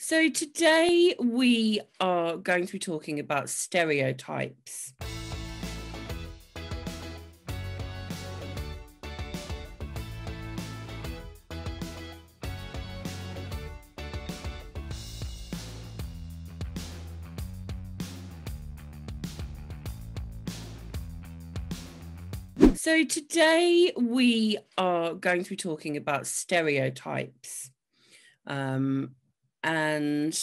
So today we are going to be talking about stereotypes. So today we are going to be talking about stereotypes. And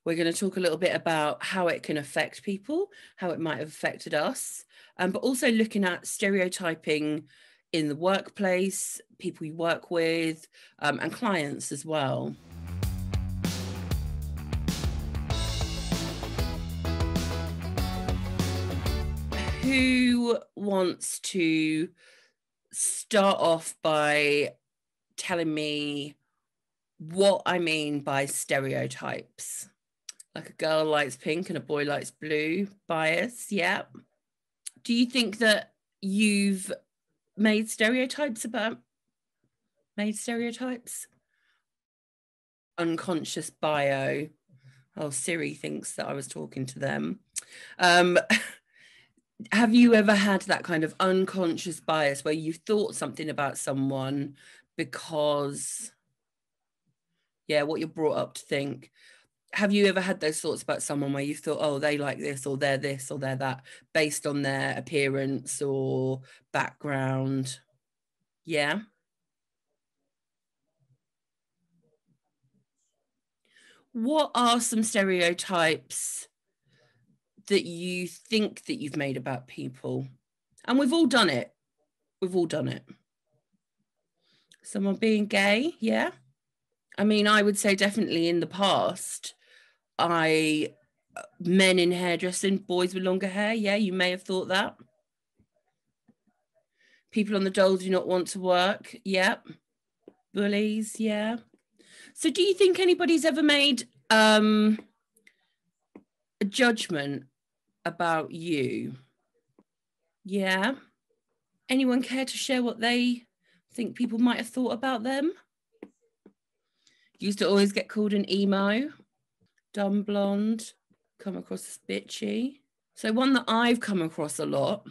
we're going to talk a little bit about how it can affect people, how it might have affected us, but also looking at stereotyping in the workplace, people you work with, and clients as well. Who wants to start off by telling me what I mean by stereotypes? Like a girl likes pink and a boy likes blue bias, yeah. Do you think that you've made stereotypes? Unconscious bio. Oh, Siri thinks that I was talking to them. Have you ever had that kind of unconscious bias where you've thought something about someone because, what you're brought up to think? Have you ever had those thoughts about someone where you thought, oh, they like this or they're that, based on their appearance or background? Yeah. What are some stereotypes that you think that you've made about people? And we've all done it. Someone being gay, yeah. I mean, I would say definitely in the past, men in hairdressing, boys with longer hair, yeah, you may have thought that. People on the dole do not want to work, yeah. Bullies, yeah. So do you think anybody's ever made a judgment about you? Yeah. Anyone care to share what they think people might have thought about them? Used to always get called an emo, dumb blonde, come across as bitchy. So one that I've come across a lot,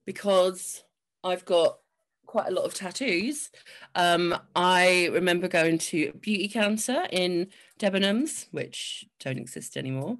because I've got quite a lot of tattoos. I remember going to a beauty counter in Debenhams, which don't exist anymore.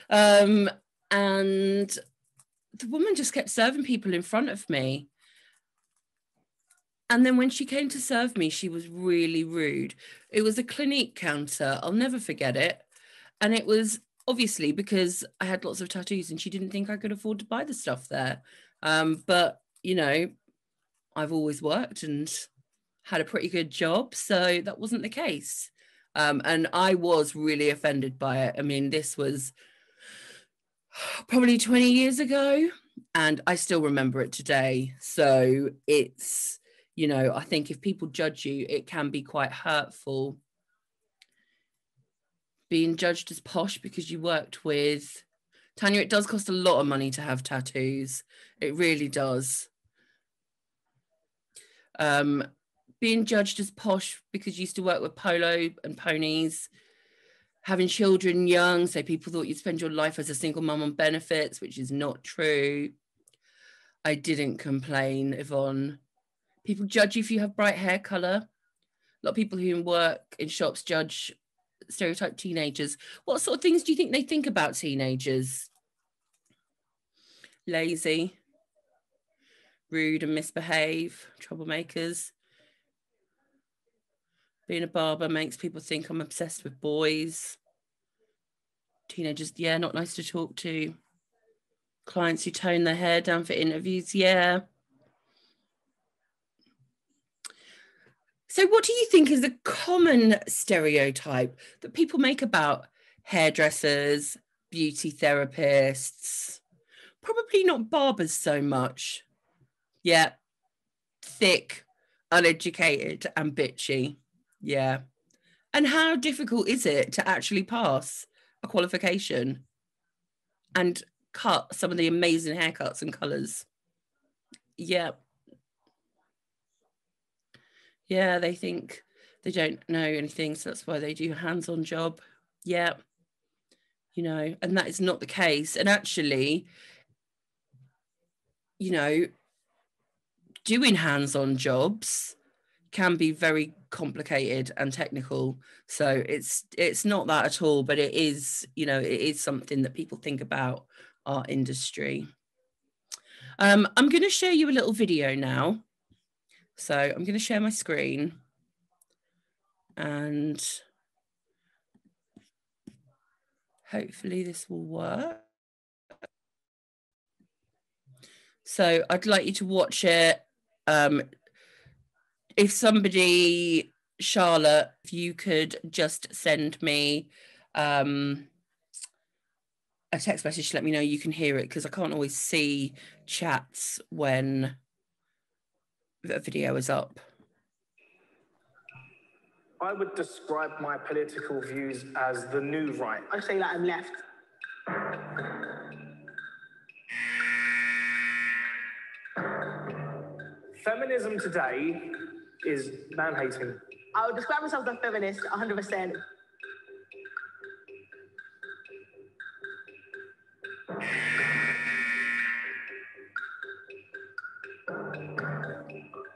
And the woman just kept serving people in front of me. And then when she came to serve me, she was really rude. It was a Clinique counter. I'll never forget it. And it was obviously because I had lots of tattoos and she didn't think I could afford to buy the stuff there. But, I've always worked and had a pretty good job. So that wasn't the case. And I was really offended by it. I mean, this was probably 20 years ago and I still remember it today. So it's, I think if people judge you, it can be quite hurtful. Being judged as posh because you worked with Tanya, it does cost a lot of money to have tattoos. It really does. Being judged as posh because you used to work with polo and ponies, having children young, so people thought you'd spend your life as a single mum on benefits, which is not true. I didn't complain, Yvonne. People judge you if you have bright hair colour. A lot of people who work in shops judge stereotype teenagers. What sort of things do you think they think about teenagers? Lazy, rude and misbehave, troublemakers. Being a barber makes people think I'm obsessed with boys. Teenagers, yeah, not nice to talk to. Clients who tone their hair down for interviews, yeah. So what do you think is a common stereotype that people make about hairdressers, beauty therapists? Probably not barbers so much. Yeah, thick, uneducated and bitchy. Yeah. And how difficult is it to actually pass a qualification and cut some of the amazing haircuts and colours? Yeah. Yeah, they think they don't know anything, so that's why they do a hands-on job. Yeah. You know, and that is not the case. And actually, you know, doing hands-on jobs can be very complicated and technical. So it's not that at all, but it is, you know, it is something that people think about our industry. I'm going to show you a little video now. So I'm going to share my screen and hopefully this will work. So I'd like you to watch it. If somebody, Charlotte, if you could just send me a text message to let me know you can hear it, because I can't always see chats when the video is up. I would describe my political views as the new right. I say that I'm left. Feminism today is man-hating. I would describe myself as a feminist, 100%.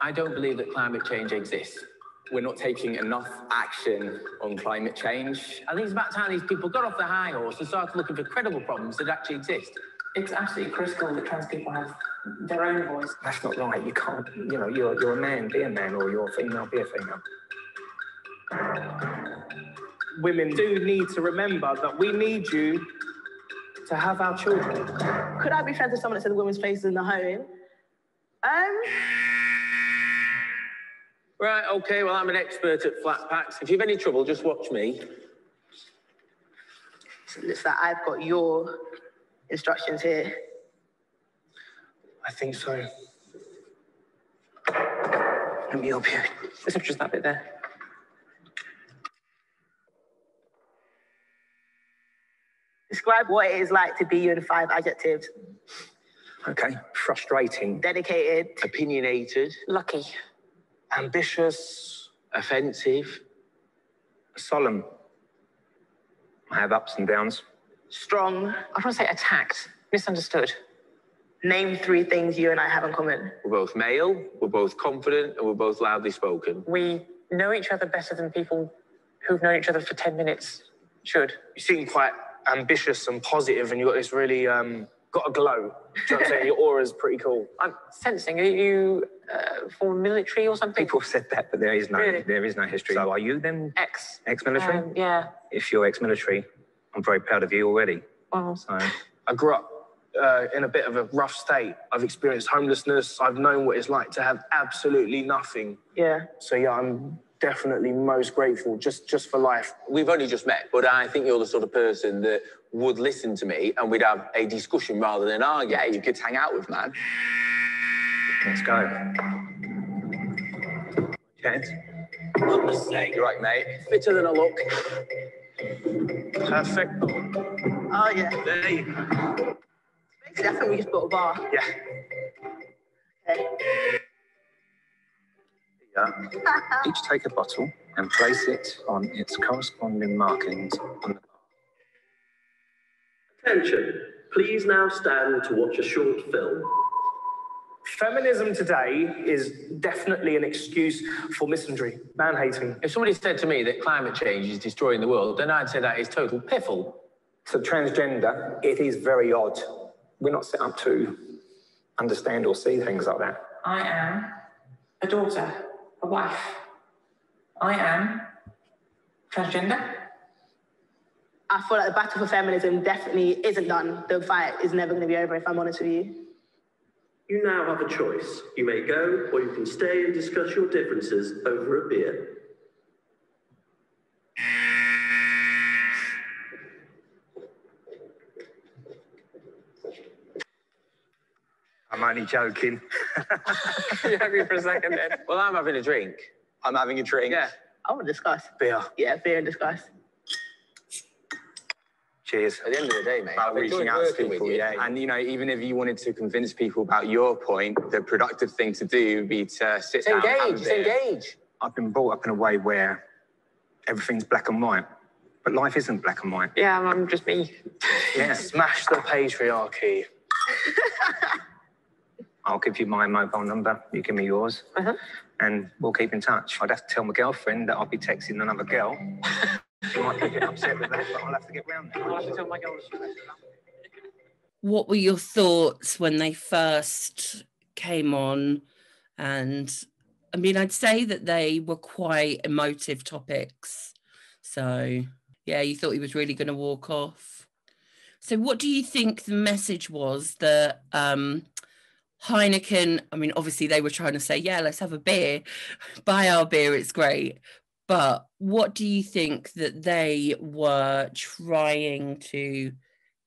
I don't believe that climate change exists. We're not taking enough action on climate change. I think it's about time these people got off their high horse and started looking for credible problems that actually exist. It's absolutely critical that trans people have their own voice. That's not right. You can't, you know, you're a man, be a man, or you're a female, be a female. Women do need to remember that we need you to have our children. Could I be friends with someone that said the women's place is in the home? Right, okay, well, I'm an expert at flat packs. If you have any trouble, just watch me. So it's that I've got your instructions here. I think so. Let me help you. It's just that bit there. Describe what it is like to be you in 5 adjectives. Okay. Frustrating. Dedicated. Opinionated. Lucky. Ambitious. Offensive. Solemn. I have ups and downs. Strong. I want to say attacked. Misunderstood. Name 3 things you and I have in common. We're both male, we're both confident, and we're both loudly spoken. We know each other better than people who've known each other for 10 minutes should. You seem quite ambitious and positive, and you've got this really, got a glow. Do you know what I'm saying? Your aura's pretty cool. I'm sensing, are you former military or something? People have said that, but there is no history. So are you then ex-military? Yeah. If you're ex-military, I'm very proud of you already. Well, So I grew up in a bit of a rough state. I've experienced homelessness. I've known what it's like to have absolutely nothing. Yeah. So yeah, I'm definitely most grateful just for life. We've only just met, but I think you're the sort of person that would listen to me and we'd have a discussion rather than argue. Yeah, you could hang out with, man. let's go. Chance. Goodness sake. You're right, mate. Fitter than I look. Perfect. Oh, yeah. There you go. Basically, I think we just built a bar. Yeah. Okay. Yeah. Each take a bottle and place it on its corresponding markings on the bar. Attention, please now stand to watch a short film. Feminism today is definitely an excuse for misandry, man-hating. If somebody said to me that climate change is destroying the world, then I'd say that is total piffle. So transgender, it is very odd. We're not set up to understand or see things like that. I am a daughter, a wife. I am transgender. I feel like the battle for feminism definitely isn't done. The fight is never going to be over, if I'm honest with you. You now have a choice. You may go, or you can stay and discuss your differences over a beer. I'm only joking. You're happy for a second then? Well, I'm having a drink. I'm having a drink. Yeah. I want to discuss. Beer. Yeah, beer and discuss. Cheers. At the end of the day, mate, About I've reaching enjoyed out to working with people, you. yeah. And, you know, even if you wanted to convince people about your point, the productive thing to do would be to sit down and have a Engage, beer. engage. I've been brought up in a way where everything's black and white. But life isn't black and white. Yeah, I'm just me. Yeah. Smash the patriarchy. I'll give you my mobile number, you give me yours, and we'll keep in touch. I'd have to tell my girlfriend that I'll be texting another girl. She might get a bit upset with that, but I'll have to get round to it. I'll have to tell my girls. What were your thoughts when they first came on? And I mean, I'd say that they were quite emotive topics. So, yeah, you thought he was really going to walk off. So what do you think the message was that Heineken, I mean, obviously they were trying to say, yeah, let's have a beer, buy our beer, it's great. But what do you think that they were trying to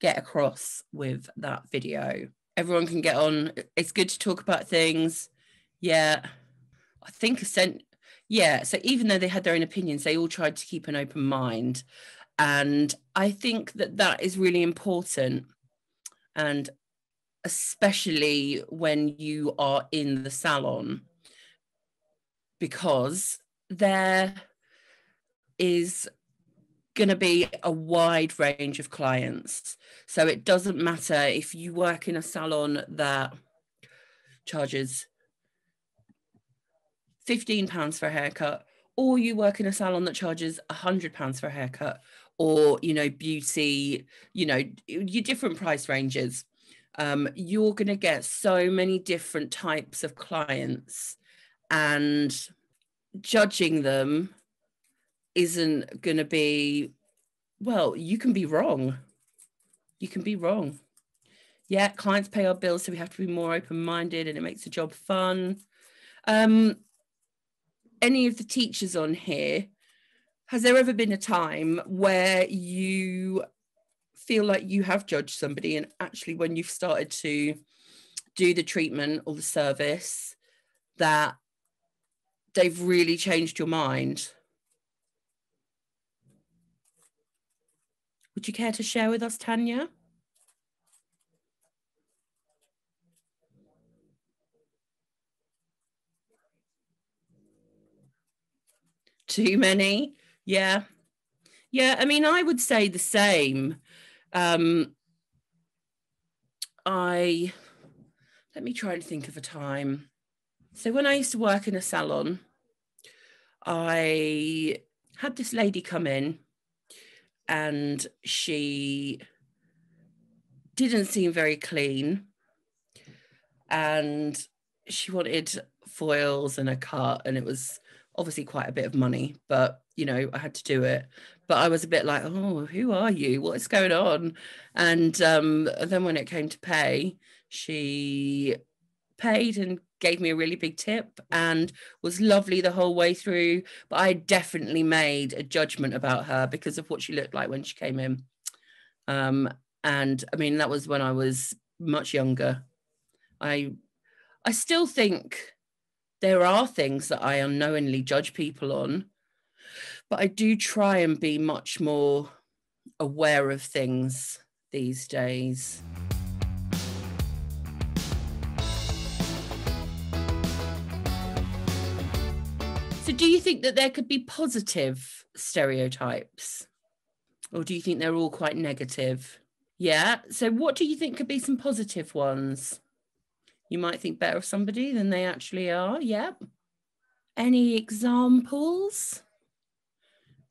get across with that video? Everyone can get on. It's good to talk about things. Yeah, I think yeah, so even though they had their own opinions, they all tried to keep an open mind. And I think that that is really important. And especially when you are in the salon, because there is going to be a wide range of clients. So it doesn't matter if you work in a salon that charges £15 for a haircut, or you work in a salon that charges £100 for a haircut, or, you know, beauty, you know, your different price ranges. You're going to get so many different types of clients, and judging them isn't going to be, well, you can be wrong. You can be wrong. Yeah, clients pay our bills, so we have to be more open-minded, and it makes the job fun. Any of the teachers on here, has there ever been a time where you feel like you have judged somebody, and actually when you've started to do the treatment or the service, that they've really changed your mind? Would you care to share with us, Tanya? Too many? Yeah. Yeah, I mean, I would say the same. Let me try and think of a time. So when I used to work in a salon, I had this lady come in, and she didn't seem very clean, and she wanted foils and a cut, and it was obviously quite a bit of money, but you know, I had to do it. But I was a bit like, oh, who are you? What is going on? And then when it came to pay, she paid and gave me a really big tip and was lovely the whole way through. But I definitely made a judgment about her because of what she looked like when she came in. And I mean, that was when I was much younger. I still think there are things that I unknowingly judge people on, but I do try and be much more aware of things these days. So do you think that there could be positive stereotypes? Or do you think they're all quite negative? Yeah, so what do you think could be some positive ones? You might think better of somebody than they actually are. Yep. Any examples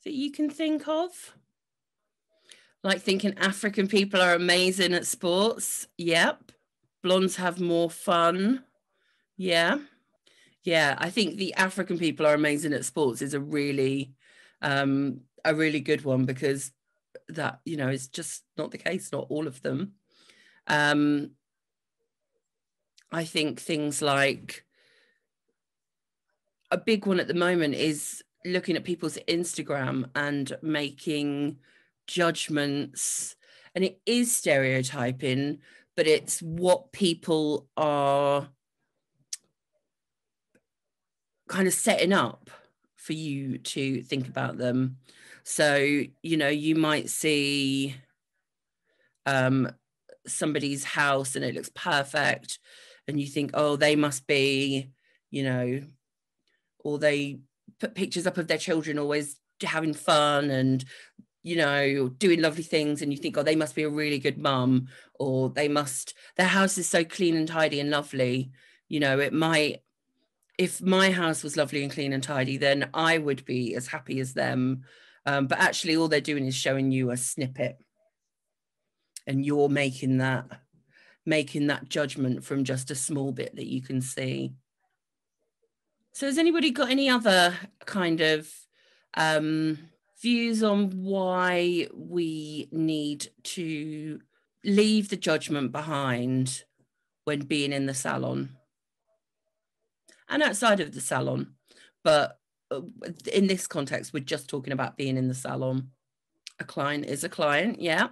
that you can think of? Like thinking African people are amazing at sports. Yep. Blondes have more fun. Yeah. Yeah, I think the African people are amazing at sports is a really good one, because that, you know, is just not the case, not all of them. I think things like, a big one at the moment is looking at people's Instagram and making judgments, and it is stereotyping, but it's what people are kind of setting up for you to think about them. So, you know, you might see somebody's house and it looks perfect, and you think, oh, they must be, you know, or they put pictures up of their children always having fun, and, you know, doing lovely things, and you think, oh, they must be a really good mum, or their house is so clean and tidy and lovely. You know, if my house was lovely and clean and tidy, then I would be as happy as them. But actually all they're doing is showing you a snippet, and you're making that judgment from just a small bit that you can see. So has anybody got any other kind of views on why we need to leave the judgment behind when being in the salon and outside of the salon? But in this context, we're just talking about being in the salon. A client is a client, yeah.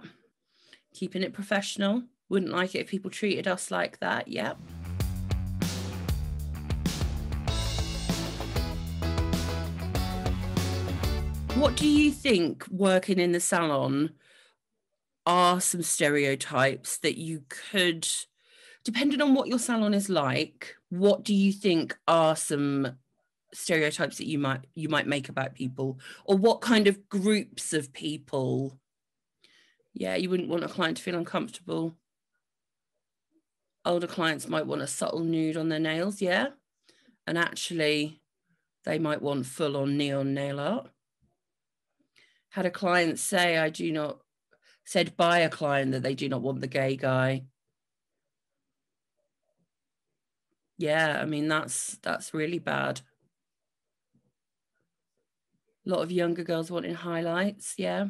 Keeping it professional. Wouldn't like it if people treated us like that, yeah. What do you think, working in the salon, are some stereotypes that you could, depending on what your salon is like, what do you think are some stereotypes that you might make about people, or what kind of groups of people? Yeah, you wouldn't want a client to feel uncomfortable. Older clients might want a subtle nude on their nails, yeah, and actually they might want full-on neon nail art. Had a client say, said by a client that they do not want the gay guy. Yeah, I mean, that's really bad. A lot of younger girls wanting highlights, yeah.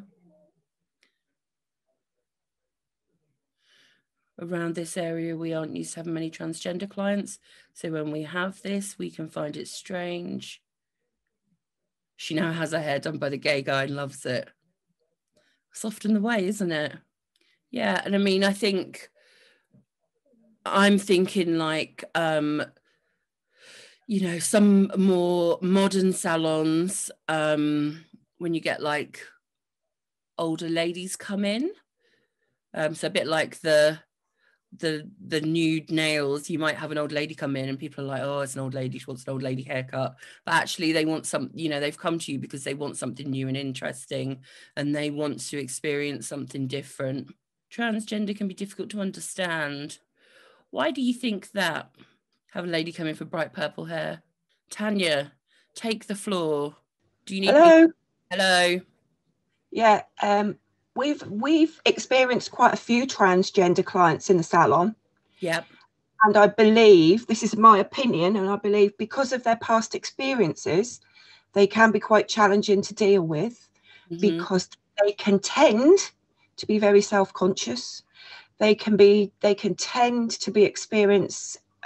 Around this area, we aren't used to having many transgender clients, so when we have this, we can find it strange. She now has her hair done by the gay guy and loves it. It's often the way, isn't it? Yeah, and I mean, I think I'm thinking like, you know, some more modern salons, when you get like older ladies come in, so a bit like the nude nails, you might have an old lady come in and people are like, oh, it's an old lady, she wants an old lady haircut, but actually they want some, you know, they've come to you because they want something new and interesting, and they want to experience something different. Transgender can be difficult to understand. Why do you think that? Have a lady come in for bright purple hair. Tanya, take the floor. Do you need Hello? Hello. Yeah, we've experienced quite a few transgender clients in the salon. Yep. And I believe, this is my opinion, and I believe because of their past experiences, they can be quite challenging to deal with, because they can tend to be very self-conscious. They can tend to be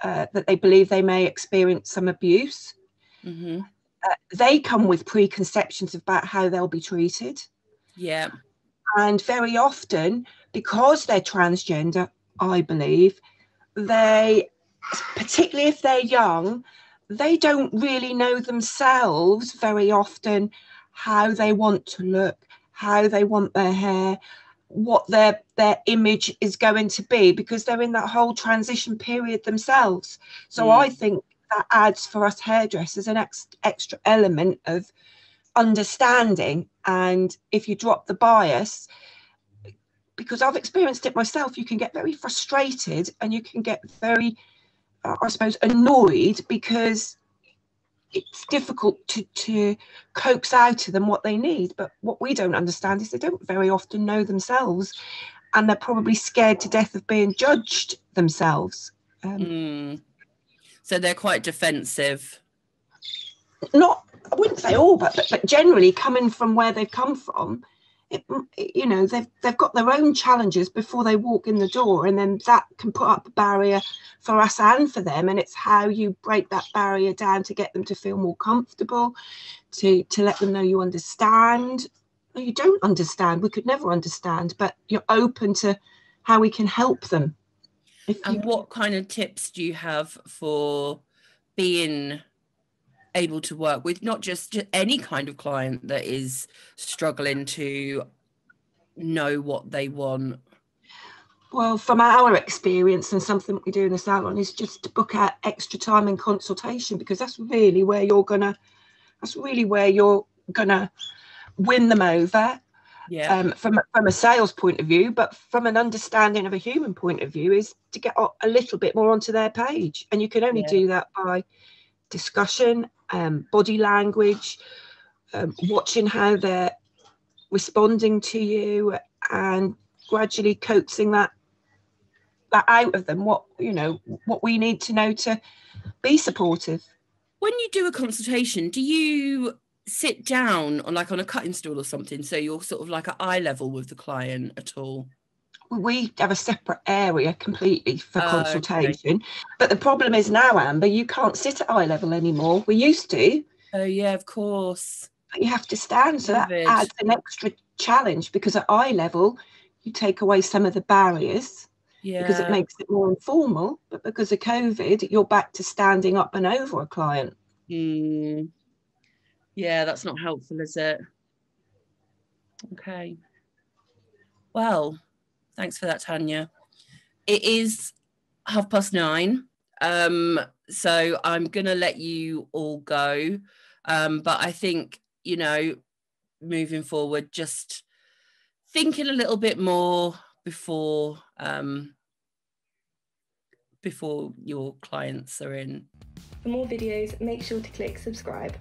that they believe they may experience some abuse. They come with preconceptions about how they'll be treated. Yeah. And very often, because they're transgender, I believe, particularly if they're young, they don't really know themselves very often how they want to look, how they want their hair, what their image is going to be, because they're in that whole transition period themselves. So I think that adds for us hairdressers an extra element of understanding. And if you drop the bias, because I've experienced it myself, you can get very frustrated and you can get very, I suppose, annoyed, because it's difficult to coax out of them what they need. But what we don't understand is they don't very often know themselves, and they're probably scared to death of being judged themselves. So they're quite defensive. Not, I wouldn't say all, but generally, coming from where they've come from, you know, they've got their own challenges before they walk in the door, and then that can put up a barrier for us and for them. And it's how you break that barrier down to get them to feel more comfortable, to let them know you understand. No, you don't understand. We could never understand, but you're open to how we can help them. And what kind of tips do you have for being able to work with not just any kind of client that is struggling to know what they want? Well, from our experience, and something we do in the salon, is just to book out extra time in consultation, because that's really where you're gonna win them over. from a sales point of view, but from an understanding of a human point of view, is to get a little bit more onto their page. And you can only do that by discussion, body language, watching how they're responding to you, and gradually coaxing that out of them, what we need to know to be supportive. When you do a consultation, do you sit down on a cutting stool or something, so you're sort of like at eye level with the client at all? We have a separate area completely for consultation. Okay. But the problem is now, Amber, you can't sit at eye level anymore. We used to. Oh yeah, of course. But you have to stand, so that adds an extra challenge, because at eye level you take away some of the barriers, because it makes it more informal. But because of COVID, you're back to standing up and over a client. Yeah, that's not helpful, is it? Okay. Well, thanks for that, Tanya. It is 9:30, so I'm going to let you all go. But I think, moving forward, just thinking a little bit more before your clients are in. For more videos, make sure to click subscribe.